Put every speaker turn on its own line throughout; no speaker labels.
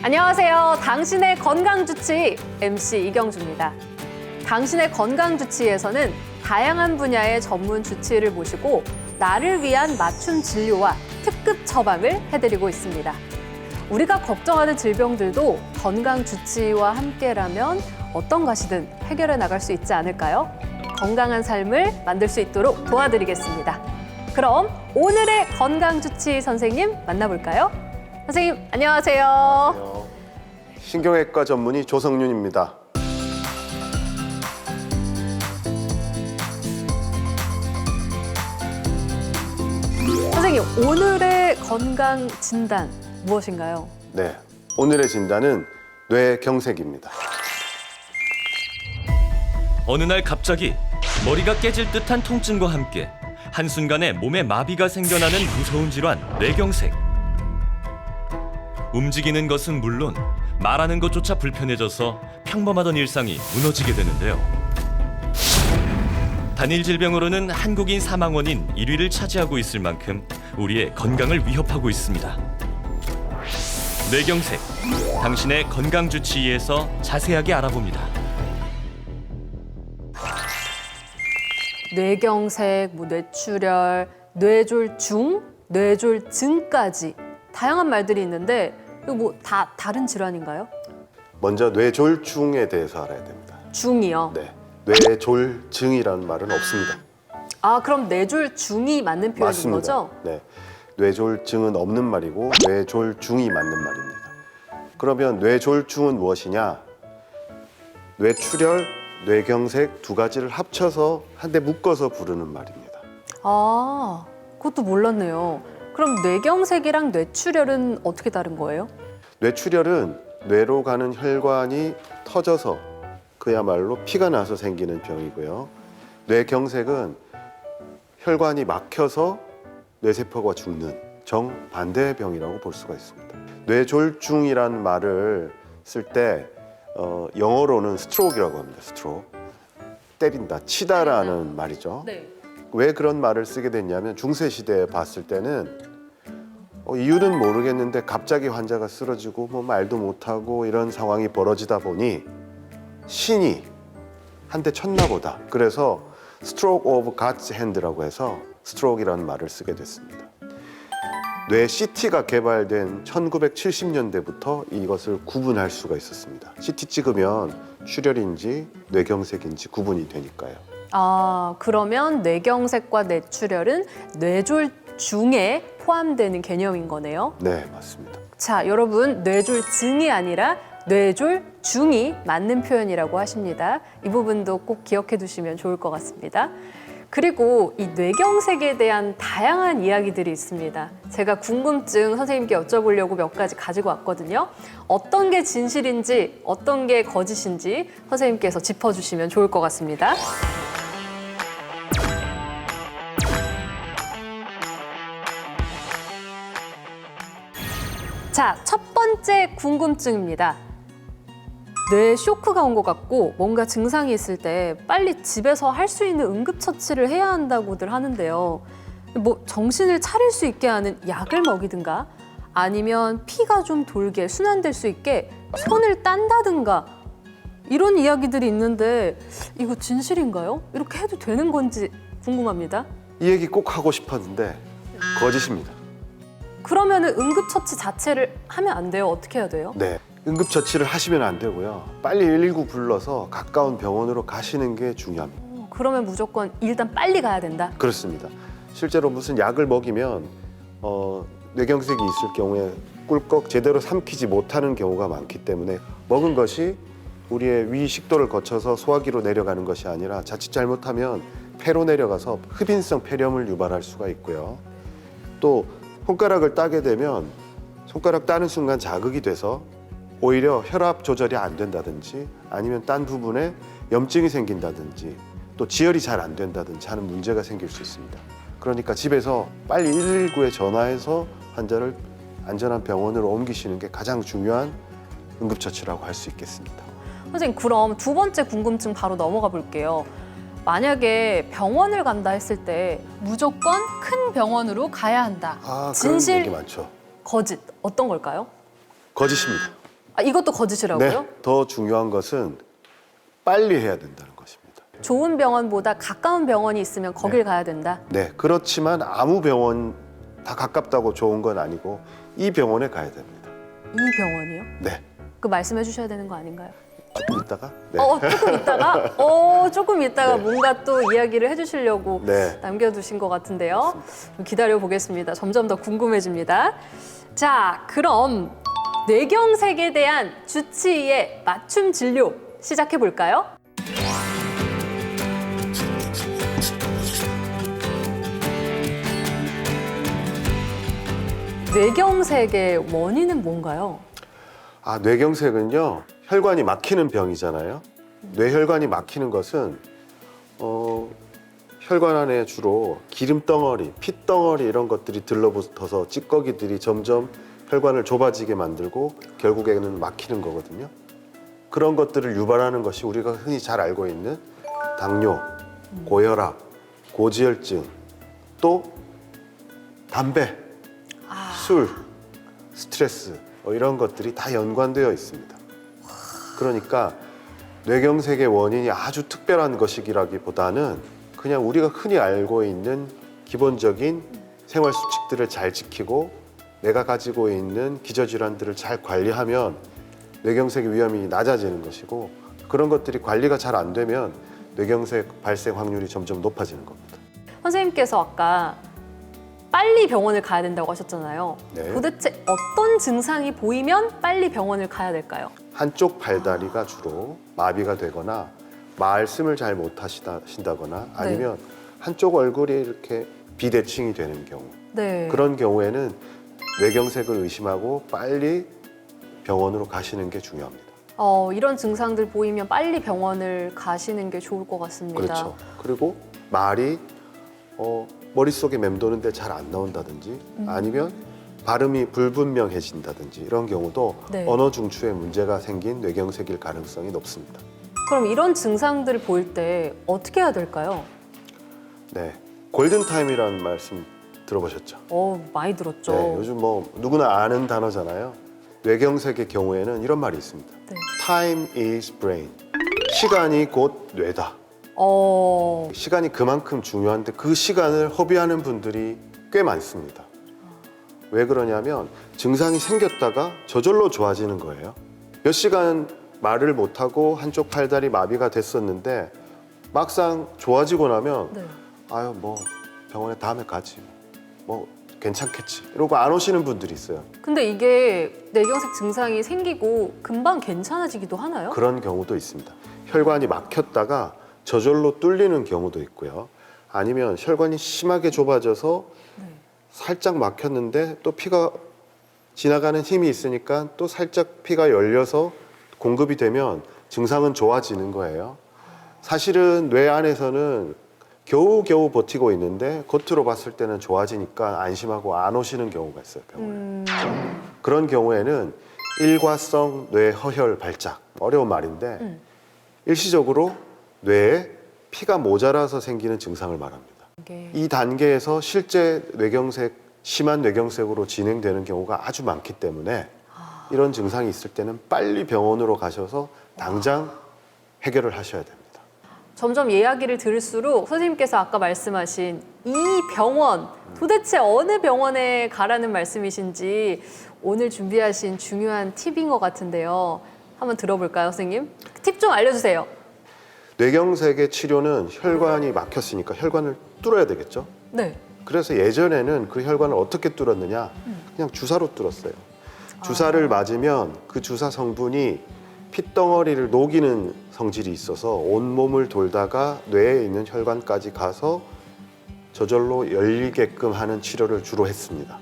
안녕하세요. 당신의 건강주치 MC 이경주입니다. 당신의 건강주치에서는 다양한 분야의 전문 주치의를 모시고 나를 위한 맞춤 진료와 특급 처방을 해드리고 있습니다. 우리가 걱정하는 질병들도 건강주치의와 함께라면 어떤 것이든 해결해 나갈 수 있지 않을까요? 건강한 삶을 만들 수 있도록 도와드리겠습니다. 그럼 오늘의 건강주치의 선생님 만나볼까요? 선생님, 안녕하세요.
신경외과 전문의 조성윤입니다.
선생님, 오늘의 건강 진단 무엇인가요?
네, 오늘의 진단은 뇌경색입니다.
어느 날 갑자기 머리가 깨질 듯한 통증과 함께 한순간에 몸에 마비가 생겨나는 무서운 질환, 뇌경색. 움직이는 것은 물론 말하는 것조차 불편해져서 평범하던 일상이 무너지게 되는데요. 단일 질병으로는 한국인 사망 원인 1위를 차지하고 있을 만큼 우리의 건강을 위협하고 있습니다. 뇌경색, 당신의 건강주치의에서 자세하게 알아봅니다.
뇌경색, 뇌출혈, 뇌졸중, 뇌졸증까지 다양한 말들이 있는데 이거 다 다른 질환인가요?
먼저 뇌졸중에 대해서 알아야 됩니다.
중이요?
네, 뇌졸증이라는 말은 없습니다.
아, 그럼 뇌졸중이 맞는 표현인
맞습니다.
거죠?
네, 뇌졸증은 없는 말이고 뇌졸중이 맞는 말입니다. 그러면 뇌졸중은 무엇이냐? 뇌출혈, 뇌경색 두 가지를 합쳐서 한데 묶어서 부르는 말입니다.
아, 그것도 몰랐네요. 그럼 뇌경색이랑 뇌출혈은 어떻게 다른 거예요?
뇌출혈은 뇌로 가는 혈관이 터져서 그야말로 피가 나서 생기는 병이고요. 뇌경색은 혈관이 막혀서 뇌세포가 죽는 정반대의 병이라고 볼 수가 있습니다. 뇌졸중이라는 말을 쓸 때 영어로는 스트로크라고 합니다. 스트로크. 때린다, 치다라는 말이죠.
네.
왜 그런 말을 쓰게 됐냐면 중세시대에 봤을 때는 이유는 모르겠는데 갑자기 환자가 쓰러지고 뭐 말도 못하고 이런 상황이 벌어지다 보니 신이 한 대 쳤나 보다. 그래서 스트로크 오브 갓스 핸드라고 해서 스트로크이라는 말을 쓰게 됐습니다. 뇌 CT가 개발된 1970년대부터 이것을 구분할 수가 있었습니다. CT 찍으면 출혈인지 뇌경색인지 구분이 되니까요.
아, 그러면 뇌경색과 뇌출혈은 뇌졸중에 포함되는 개념인 거네요.
네, 맞습니다.
자, 여러분, 뇌졸증이 아니라 뇌졸중이 맞는 표현이라고 하십니다. 이 부분도 꼭 기억해 두시면 좋을 것 같습니다. 그리고 이 뇌경색에 대한 다양한 이야기들이 있습니다. 제가 궁금증 선생님께 여쭤보려고 몇 가지 가지고 왔거든요. 어떤 게 진실인지, 어떤 게 거짓인지 선생님께서 짚어주시면 좋을 것 같습니다. 자, 첫 번째 궁금증입니다. 뇌 쇼크가 온 것 같고 뭔가 증상이 있을 때 빨리 집에서 할 수 있는 응급처치를 해야 한다고들 하는데요. 뭐 정신을 차릴 수 있게 하는 약을 먹이든가 아니면 피가 좀 돌게 순환될 수 있게 손을 딴다든가 이런 이야기들이 있는데 이거 진실인가요? 이렇게 해도 되는 건지 궁금합니다.
이 얘기 꼭 하고 싶었는데 거짓입니다.
그러면은 응급처치 자체를 하면 안 돼요? 어떻게 해야 돼요?
네, 응급처치를 하시면 안 되고요. 빨리 119 불러서 가까운 병원으로 가시는 게 중요합니다.
그러면 무조건 일단 빨리 가야 된다?
그렇습니다. 실제로 무슨 약을 먹이면 뇌경색이 있을 경우에 꿀꺽 제대로 삼키지 못하는 경우가 많기 때문에 먹은 것이 우리의 위 식도를 거쳐서 소화기로 내려가는 것이 아니라 자칫 잘못하면 폐로 내려가서 흡인성 폐렴을 유발할 수가 있고요. 또 손가락을 따게 되면 손가락 따는 순간 자극이 돼서 오히려 혈압 조절이 안 된다든지 아니면 딴 부분에 염증이 생긴다든지 또 지혈이 잘 안 된다든지 하는 문제가 생길 수 있습니다. 그러니까 집에서 빨리 119에 전화해서 환자를 안전한 병원으로 옮기시는 게 가장 중요한 응급처치라고 할 수 있겠습니다.
선생님, 그럼 두 번째 궁금증 바로 넘어가 볼게요. 만약에 병원을 간다 했을 때 무조건 큰 병원으로 가야 한다.
그런
진실,
얘기 많죠.
거짓 어떤 걸까요?
거짓입니다.
아, 이것도 거짓이라고요?
네, 더 중요한 것은 빨리 해야 된다는 것입니다.
좋은 병원보다 가까운 병원이 있으면 거길 가야 된다.
네, 그렇지만 아무 병원 다 가깝다고 좋은 건 아니고 이 병원에 가야 됩니다.
이 병원이요?
네,
그 말씀해 주셔야 되는 거 아닌가요?
조금 있다가. 네.
조금 있다가
네.
뭔가 또 이야기를 해주시려고
네.
남겨두신 것 같은데요. 좀 기다려 보겠습니다. 점점 더 궁금해집니다. 자, 그럼 뇌경색에 대한 주치의의 맞춤 진료 시작해 볼까요? 뇌경색의 원인은 뭔가요?
아, 뇌경색은요, 혈관이 막히는 병이잖아요. 뇌혈관이 막히는 것은 혈관 안에 주로 기름덩어리, 핏덩어리 이런 것들이 들러붙어서 찌꺼기들이 점점 혈관을 좁아지게 만들고 결국에는 막히는 거거든요. 그런 것들을 유발하는 것이 우리가 흔히 잘 알고 있는 당뇨, 고혈압, 고지혈증, 또 담배, 술, 스트레스 이런 것들이 다 연관되어 있습니다. 그러니까 뇌경색의 원인이 아주 특별한 것이라기보다는 그냥 우리가 흔히 알고 있는 기본적인 생활 수칙들을 잘 지키고 내가 가지고 있는 기저질환들을 잘 관리하면 뇌경색의 위험이 낮아지는 것이고, 그런 것들이 관리가 잘 안 되면 뇌경색 발생 확률이 점점 높아지는 겁니다.
선생님께서 아까 빨리 병원을 가야 된다고 하셨잖아요.
네.
도대체 어떤 증상이 보이면 빨리 병원을 가야 될까요?
한쪽 발다리가 주로 마비가 되거나 말씀을 잘 못하신다거나 아니면 한쪽 얼굴이 이렇게 비대칭이 되는 경우,
네.
그런 경우에는 뇌경색을 의심하고 빨리 병원으로 가시는 게 중요합니다.
이런 증상들 보이면 빨리 병원을 가시는 게 좋을 것 같습니다.
그렇죠. 그리고 말이 머릿속에 맴도는데 잘 안 나온다든지 아니면 발음이 불분명해진다든지 이런 경우도
네.
언어 중추에 문제가 생긴 뇌경색일 가능성이 높습니다.
그럼 이런 증상들을 보일 때 어떻게 해야 될까요?
네, 골든타임이라는 말씀 들어보셨죠?
많이 들었죠.
네, 요즘 뭐 누구나 아는 단어잖아요. 뇌경색의 경우에는 이런 말이 있습니다.
네.
Time is brain. 시간이 곧 뇌다. 시간이 그만큼 중요한데 그 시간을 허비하는 분들이 꽤 많습니다. 왜 그러냐면 증상이 생겼다가 저절로 좋아지는 거예요. 몇 시간 말을 못하고 한쪽 팔다리 마비가 됐었는데 막상 좋아지고 나면
네.
아유 뭐 병원에 다음에 가지 뭐 괜찮겠지 이러고 안 오시는 분들이 있어요.
근데 이게 뇌경색 증상이 생기고 금방 괜찮아지기도 하나요?
그런 경우도 있습니다. 혈관이 막혔다가 저절로 뚫리는 경우도 있고요. 아니면 혈관이 심하게 좁아져서 살짝 막혔는데 또 피가 지나가는 힘이 있으니까 또 살짝 피가 열려서 공급이 되면 증상은 좋아지는 거예요. 사실은 뇌 안에서는 겨우겨우 버티고 있는데 겉으로 봤을 때는 좋아지니까 안심하고 안 오시는 경우가 있어요, 병원에. 그런 경우에는 일과성 뇌허혈 발작, 어려운 말인데 일시적으로 뇌에 피가 모자라서 생기는 증상을 말합니다. 이 단계에서 실제 뇌경색, 심한 뇌경색으로 진행되는 경우가 아주 많기 때문에 이런 증상이 있을 때는 빨리 병원으로 가셔서 당장 해결을 하셔야 됩니다.
점점 이야기를 들을수록 선생님께서 아까 말씀하신 이 병원, 도대체 어느 병원에 가라는 말씀이신지 오늘 준비하신 중요한 팁인 것 같은데요. 한번 들어볼까요, 선생님? 팁 좀 알려주세요.
뇌경색의 치료는 혈관이 막혔으니까 혈관을 뚫어야 되겠죠.
네.
그래서 예전에는 그 혈관을 어떻게 뚫었느냐, 그냥 주사로 뚫었어요. 주사를 맞으면 그 주사 성분이 핏덩어리를 녹이는 성질이 있어서 온몸을 돌다가 뇌에 있는 혈관까지 가서 저절로 열리게끔 하는 치료를 주로 했습니다.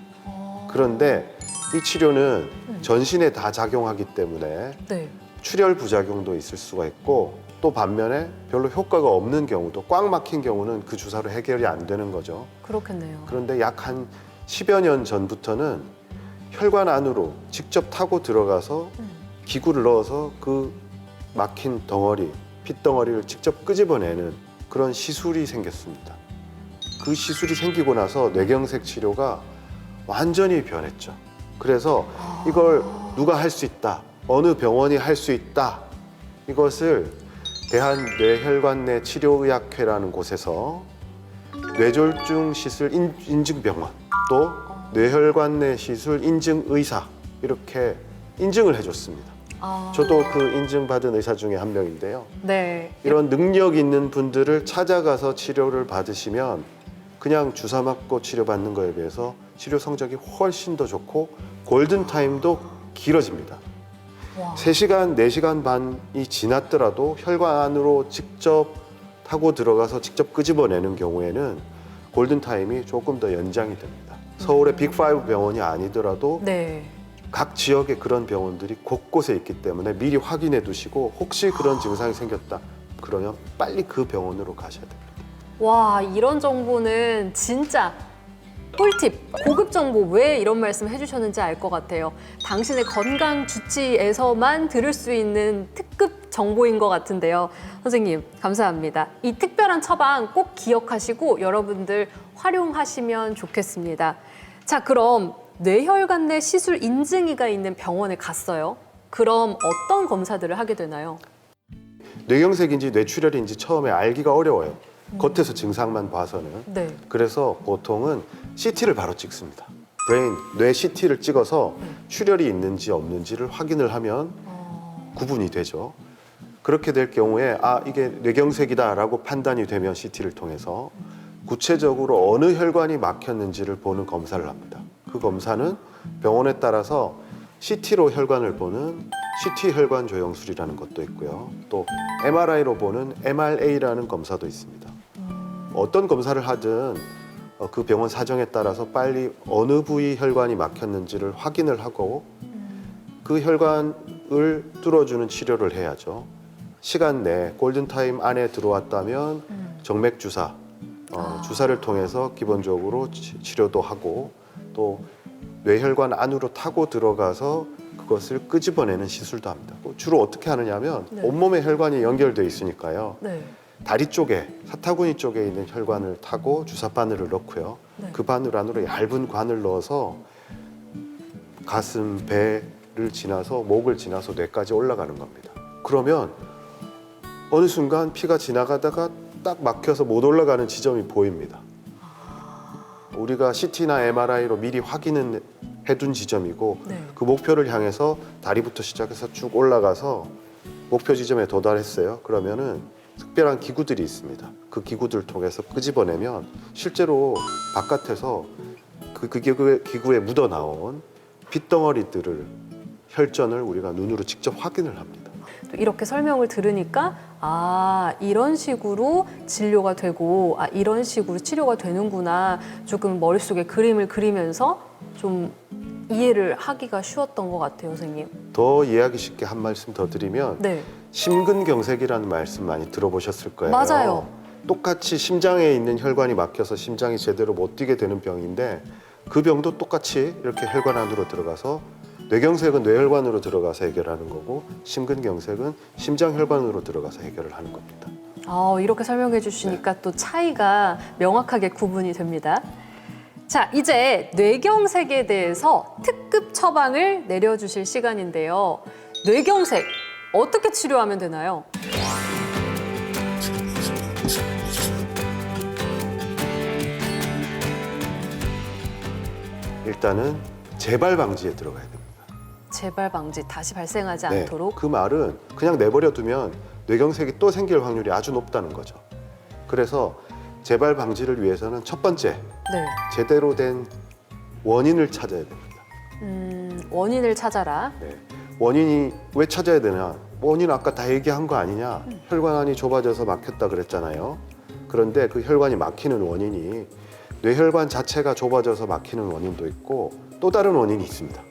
그런데 이 치료는 전신에 다 작용하기 때문에
네.
출혈 부작용도 있을 수가 있고, 또 반면에 별로 효과가 없는 경우도, 꽉 막힌 경우는 그 주사로 해결이 안 되는 거죠.
그렇겠네요.
그런데 약 한 10여 년 전부터는 혈관 안으로 직접 타고 들어가서 기구를 넣어서 그 막힌 덩어리, 핏덩어리를 직접 끄집어내는 그런 시술이 생겼습니다. 그 시술이 생기고 나서 뇌경색 치료가 완전히 변했죠. 그래서 이걸 누가 할 수 있다, 어느 병원이 할 수 있다. 이것을 대한뇌혈관내 치료의학회라는 곳에서 뇌졸중 시술 인증병원 또 뇌혈관내 시술 인증의사 이렇게 인증을 해줬습니다. 저도 그 인증받은 의사 중에 한 명인데요.
네.
이런 능력 있는 분들을 찾아가서 치료를 받으시면 그냥 주사 맞고 치료받는 거에 비해서 치료 성적이 훨씬 더 좋고 골든타임도 길어집니다.
와.
3시간, 4시간 반이 지났더라도 혈관 안으로 직접 타고 들어가서 직접 끄집어내는 경우에는 골든타임이 조금 더 연장이 됩니다. 서울의 빅5 병원이 아니더라도
네.
각 지역에 그런 병원들이 곳곳에 있기 때문에 미리 확인해 두시고 혹시 그런 증상이 생겼다 그러면 빨리 그 병원으로 가셔야 됩니다.
와, 이런 정보는 진짜 꿀팁, 고급 정보. 왜 이런 말씀 해주셨는지 알 것 같아요. 당신의 건강 주치에서만 들을 수 있는 특급 정보인 것 같은데요. 선생님, 감사합니다. 이 특별한 처방 꼭 기억하시고 여러분들 활용하시면 좋겠습니다. 자, 그럼 뇌혈관 내 시술 인증이가 있는 병원에 갔어요. 그럼 어떤 검사들을 하게 되나요?
뇌경색인지 뇌출혈인지 처음에 알기가 어려워요. 겉에서 증상만 봐서는.
네.
그래서 보통은 CT를 바로 찍습니다. 뇌 CT를 찍어서 출혈이 있는지 없는지를 확인을 하면 구분이 되죠. 그렇게 될 경우에 이게 뇌경색이다라고 판단이 되면 CT를 통해서 구체적으로 어느 혈관이 막혔는지를 보는 검사를 합니다. 그 검사는 병원에 따라서 CT로 혈관을 보는 CT 혈관 조영술이라는 것도 있고요. 또 MRI로 보는 MRA라는 검사도 있습니다. 어떤 검사를 하든 그 병원 사정에 따라서 빨리 어느 부위 혈관이 막혔는지를 확인을 하고 그 혈관을 뚫어주는 치료를 해야죠. 시간 내 골든타임 안에 들어왔다면 정맥 주사, 주사를 통해서 기본적으로 치료도 하고 또 뇌혈관 안으로 타고 들어가서 그것을 끄집어내는 시술도 합니다. 주로 어떻게 하느냐면
네.
온몸에 혈관이 연결되어 있으니까요.
네.
다리 쪽에, 사타구니 쪽에 있는 혈관을 타고 주사 바늘을 넣고요.
네.
그 바늘 안으로 얇은 관을 넣어서 가슴, 배를 지나서 목을 지나서 뇌까지 올라가는 겁니다. 그러면 어느 순간 피가 지나가다가 딱 막혀서 못 올라가는 지점이 보입니다. 우리가 CT나 MRI로 미리 확인은 해둔 지점이고
네.
그 목표를 향해서 다리부터 시작해서 쭉 올라가서 목표 지점에 도달했어요. 그러면은 특별한 기구들이 있습니다. 그 기구들을 통해서 끄집어내면 실제로 바깥에서 그 기구에 묻어 나온 핏덩어리들을 혈전을 우리가 눈으로 직접 확인을 합니다.
이렇게 설명을 들으니까 이런 식으로 진료가 되고 이런 식으로 치료가 되는구나. 조금 머릿속에 그림을 그리면서 좀 이해를 하기가 쉬웠던 것 같아요, 선생님.
더 이해하기 쉽게 한 말씀 더 드리면
네.
심근경색이라는 말씀 많이 들어보셨을 거예요.
맞아요.
똑같이 심장에 있는 혈관이 막혀서 심장이 제대로 못 뛰게 되는 병인데 그 병도 똑같이 이렇게 혈관 안으로 들어가서 뇌경색은 뇌혈관으로 들어가서 해결하는 거고 심근경색은 심장혈관으로 들어가서 해결을 하는 겁니다.
이렇게 설명해 주시니까 또 차이가 명확하게 구분이 됩니다. 자, 이제 뇌경색에 대해서 특급 처방을 내려주실 시간인데요. 뇌경색, 어떻게 치료하면 되나요?
일단은 재발 방지에 들어가야 됩니다.
재발 방지, 다시 발생하지
네,
않도록.
그 말은 그냥 내버려 두면 뇌경색이 또 생길 확률이 아주 높다는 거죠. 그래서 재발 방지를 위해서는 첫 번째,
네.
제대로 된 원인을 찾아야 됩니다.
원인을 찾아라.
네. 원인이 왜 찾아야 되냐? 원인 아까 다 얘기한 거 아니냐? 혈관이 좁아져서 막혔다 그랬잖아요. 그런데 그 혈관이 막히는 원인이 뇌혈관 자체가 좁아져서 막히는 원인도 있고 또 다른 원인이 있습니다.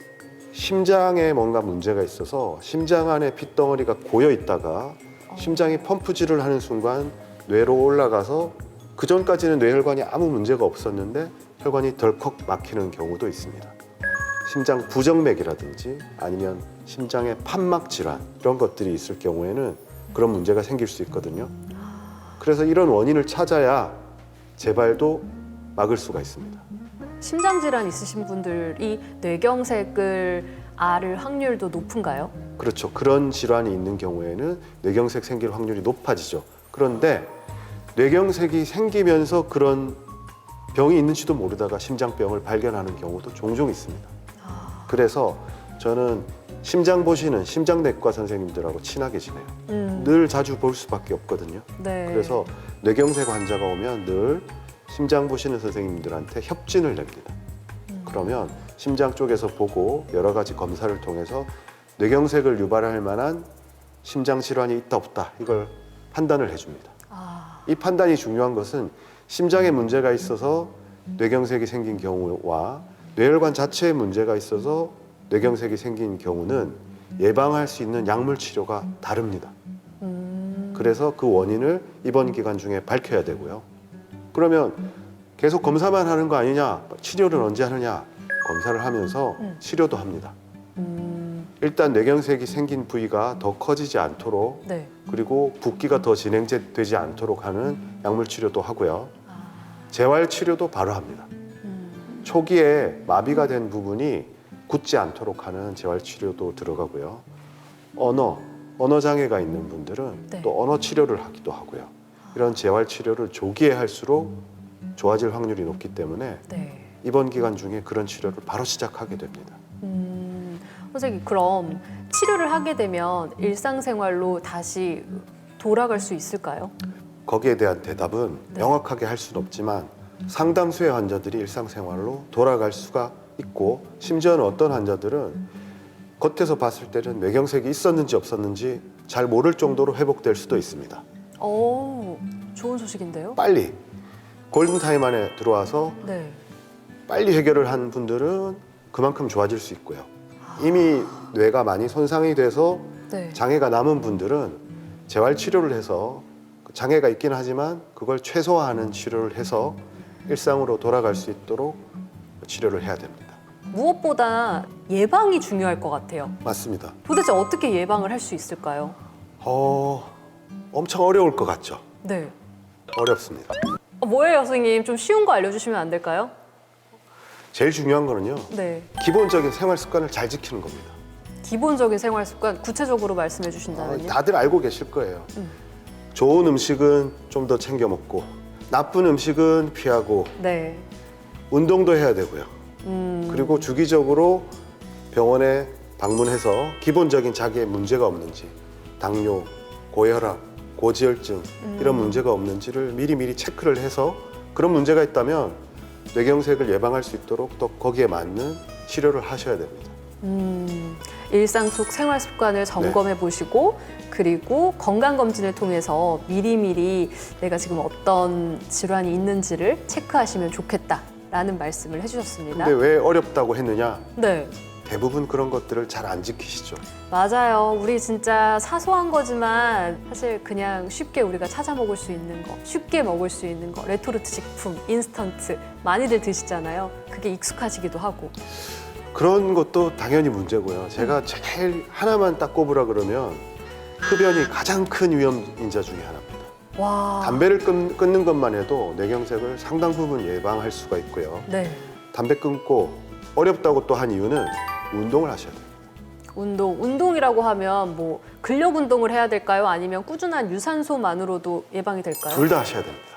심장에 뭔가 문제가 있어서 심장 안에 핏덩어리가 고여 있다가 심장이 펌프질을 하는 순간 뇌로 올라가서 그 전까지는 뇌혈관이 아무 문제가 없었는데 혈관이 덜컥 막히는 경우도 있습니다. 심장 부정맥이라든지 아니면 심장의 판막 질환 이런 것들이 있을 경우에는 그런 문제가 생길 수 있거든요. 그래서 이런 원인을 찾아야 재발도 막을 수가 있습니다.
심장 질환 있으신 분들이 뇌경색을 앓을 확률도 높은가요?
그렇죠. 그런 질환이 있는 경우에는 뇌경색 생길 확률이 높아지죠. 그런데 뇌경색이 생기면서 그런 병이 있는지도 모르다가 심장병을 발견하는 경우도 종종 있습니다. 그래서 저는 심장 보시는 심장내과 선생님들하고 친하게 지내요. 늘 자주 볼 수밖에 없거든요.
네.
그래서 뇌경색 환자가 오면 늘 심장 보시는 선생님들한테 협진을 냅니다. 그러면 심장 쪽에서 보고 여러 가지 검사를 통해서 뇌경색을 유발할 만한 심장 질환이 있다 없다 이걸 판단을 해줍니다. 이 판단이 중요한 것은 심장에 문제가 있어서 뇌경색이 생긴 경우와 뇌혈관 자체에 문제가 있어서 뇌경색이 생긴 경우는 예방할 수 있는 약물 치료가 다릅니다. 그래서 그 원인을 입원 기간 중에 밝혀야 되고요. 그러면 계속 검사만 하는 거 아니냐? 치료를 언제 하느냐? 검사를 하면서 치료도 합니다. 일단 뇌경색이 생긴 부위가 더 커지지 않도록
네.
그리고 붓기가 더 진행되지 않도록 하는 약물 치료도 하고요. 재활 치료도 바로 합니다. 초기에 마비가 된 부분이 굳지 않도록 하는 재활 치료도 들어가고요. 언어 장애가 있는 분들은
네.
또 언어 치료를 하기도 하고요. 이런 재활 치료를 조기에 할수록 좋아질 확률이 높기 때문에
네.
입원 기간 중에 그런 치료를 바로 시작하게 됩니다.
선생님, 그럼 치료를 하게 되면 일상생활로 다시 돌아갈 수 있을까요?
거기에 대한 대답은
네.
명확하게 할 수는 없지만 상당수의 환자들이 일상생활로 돌아갈 수가 있고 심지어는 어떤 환자들은 겉에서 봤을 때는 뇌경색이 있었는지 없었는지 잘 모를 정도로 회복될 수도 있습니다.
오, 좋은 소식인데요?
빨리 골든타임 안에 들어와서
네.
빨리 해결을 한 분들은 그만큼 좋아질 수 있고요. 이미 뇌가 많이 손상이 돼서
네.
장애가 남은 분들은 재활 치료를 해서 장애가 있긴 하지만 그걸 최소화하는 치료를 해서 일상으로 돌아갈 수 있도록 치료를 해야 됩니다.
무엇보다 예방이 중요할 것 같아요.
맞습니다.
도대체 어떻게 예방을 할 수 있을까요?
엄청 어려울 것 같죠?
네.
어렵습니다.
뭐예요, 선생님? 좀 쉬운 거 알려주시면 안 될까요?
제일 중요한 거는요.
네.
기본적인 생활 습관을 잘 지키는 겁니다.
기본적인 생활 습관 구체적으로 말씀해 주신다면요?
다들 알고 계실 거예요. 좋은 음식은 좀 더 챙겨 먹고 나쁜 음식은 피하고
네.
운동도 해야 되고요. 그리고 주기적으로 병원에 방문해서 기본적인 자기의 문제가 없는지 당뇨, 고혈압, 고지혈증 이런 문제가 없는지를 미리미리 체크를 해서 그런 문제가 있다면 뇌경색을 예방할 수 있도록 또 거기에 맞는 치료를 하셔야 됩니다.
일상 속 생활 습관을 점검해 보시고 그리고 건강검진을 통해서 미리미리 내가 지금 어떤 질환이 있는지를 체크하시면 좋겠다라는 말씀을 해주셨습니다.
근데 왜 어렵다고 했느냐?
네.
대부분 그런 것들을 잘 안 지키시죠.
맞아요. 우리 진짜 사소한 거지만 사실 그냥 쉽게 우리가 찾아 먹을 수 있는 거, 쉽게 먹을 수 있는 거, 레토르트 식품, 인스턴트 많이들 드시잖아요. 그게 익숙하시기도 하고.
그런 것도 당연히 문제고요. 제가 제일 하나만 딱 꼽으라 그러면 흡연이 가장 큰 위험 인자 중에 하나입니다.
와.
담배를 끊는 것만 해도 뇌경색을 상당 부분 예방할 수가 있고요.
네.
담배 끊고 어렵다고 또 한 이유는 운동을 하셔야 돼요.
운동이라고 하면 뭐 근력 운동을 해야 될까요? 아니면 꾸준한 유산소만으로도 예방이 될까요?
둘 다 하셔야 됩니다.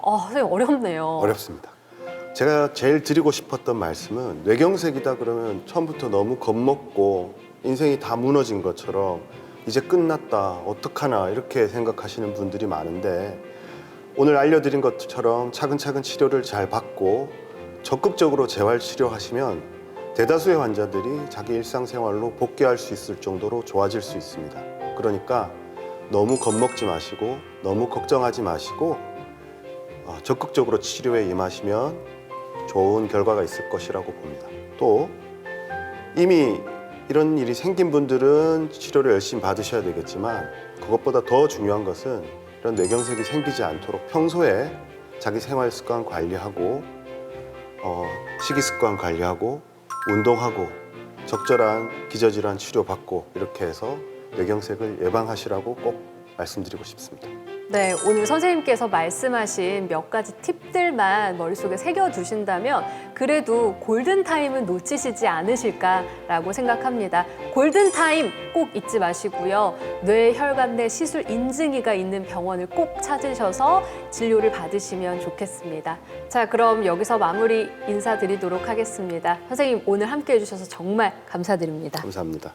선생님 어렵네요.
어렵습니다. 제가 제일 드리고 싶었던 말씀은 뇌경색이다 그러면 처음부터 너무 겁먹고 인생이 다 무너진 것처럼 이제 끝났다, 어떡하나 이렇게 생각하시는 분들이 많은데 오늘 알려드린 것처럼 차근차근 치료를 잘 받고 적극적으로 재활 치료하시면 대다수의 환자들이 자기 일상생활로 복귀할 수 있을 정도로 좋아질 수 있습니다. 그러니까 너무 겁먹지 마시고 너무 걱정하지 마시고 적극적으로 치료에 임하시면 좋은 결과가 있을 것이라고 봅니다. 또 이미 이런 일이 생긴 분들은 치료를 열심히 받으셔야 되겠지만 그것보다 더 중요한 것은 이런 뇌경색이 생기지 않도록 평소에 자기 생활 습관 관리하고 식이습관 관리하고 운동하고 적절한 기저질환 치료받고 이렇게 해서 뇌경색을 예방하시라고 꼭 말씀드리고 싶습니다.
네, 오늘 선생님께서 말씀하신 몇 가지 팁들만 머릿속에 새겨두신다면 그래도 골든타임은 놓치시지 않으실까라고 생각합니다. 골든타임 꼭 잊지 마시고요. 뇌혈관 내 시술 인증이가 있는 병원을 꼭 찾으셔서 진료를 받으시면 좋겠습니다. 자, 그럼 여기서 마무리 인사드리도록 하겠습니다. 선생님 오늘 함께 해주셔서 정말 감사드립니다.
감사합니다.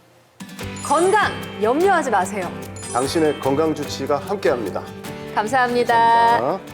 건강 염려하지 마세요.
당신의 건강 주치의가 함께합니다.
감사합니다.
감사합니다.